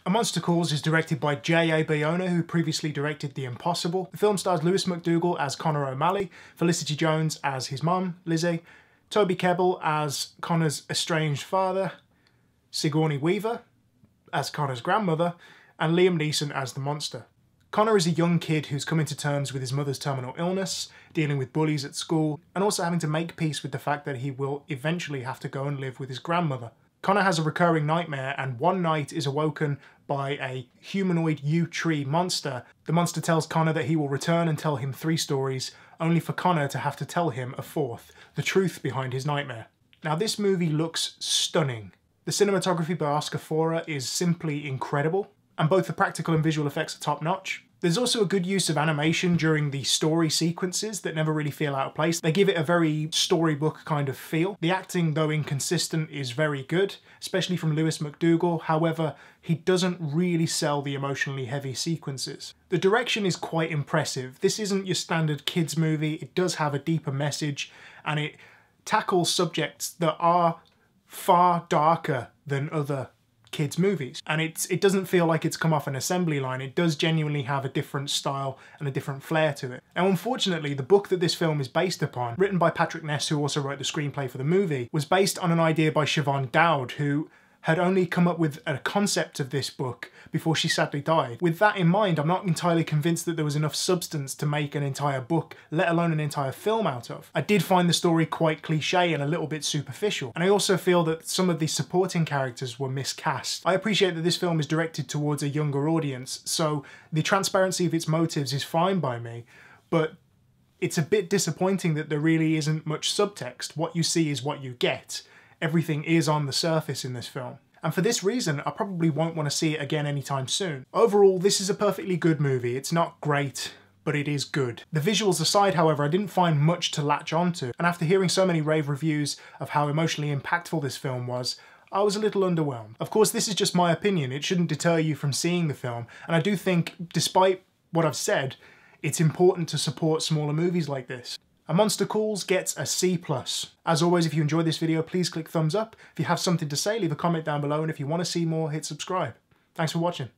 A Monster Calls is directed by J.A. Bayona, who previously directed The Impossible. The film stars Lewis McDougall as Connor O'Malley, Felicity Jones as his mum, Lizzie, Toby Kebbell as Connor's estranged father, Sigourney Weaver as Connor's grandmother, and Liam Neeson as the monster. Connor is a young kid who's coming to terms with his mother's terminal illness, dealing with bullies at school, and also having to make peace with the fact that he will eventually have to go and live with his grandmother. Connor has a recurring nightmare, and one night is awoken by a humanoid yew tree monster. The monster tells Connor that he will return and tell him 3 stories, only for Connor to have to tell him a 4th, the truth behind his nightmare. Now, this movie looks stunning. The cinematography by Oscar Fora is simply incredible, and both the practical and visual effects are top-notch. There's also a good use of animation during the story sequences that never really feel out of place. They give it a very storybook kind of feel. The acting, though inconsistent, is very good, especially from Lewis McDougall. However, he doesn't really sell the emotionally heavy sequences. The direction is quite impressive. This isn't your standard kids movie. It does have a deeper message, and it tackles subjects that are far darker than other kids movies, and it doesn't feel like it's come off an assembly line. It does genuinely have a different style and a different flair to it. Now, unfortunately, the book that this film is based upon, written by Patrick Ness, who also wrote the screenplay for the movie, was based on an idea by Siobhan Dowd, who had only come up with a concept of this book before she sadly died. With that in mind, I'm not entirely convinced that there was enough substance to make an entire book, let alone an entire film out of. I did find the story quite cliche and a little bit superficial, and I also feel that some of the supporting characters were miscast. I appreciate that this film is directed towards a younger audience, so the transparency of its motives is fine by me, but it's a bit disappointing that there really isn't much subtext. What you see is what you get. Everything is on the surface in this film. And for this reason, I probably won't want to see it again anytime soon. Overall, this is a perfectly good movie. It's not great, but it is good. The visuals aside, however, I didn't find much to latch onto, and after hearing so many rave reviews of how emotionally impactful this film was, I was a little underwhelmed. Of course, this is just my opinion. It shouldn't deter you from seeing the film, and I do think, despite what I've said, it's important to support smaller movies like this. A Monster Calls gets a C+. As always, if you enjoyed this video, please click thumbs up. If you have something to say, leave a comment down below, and if you want to see more, hit subscribe. Thanks for watching.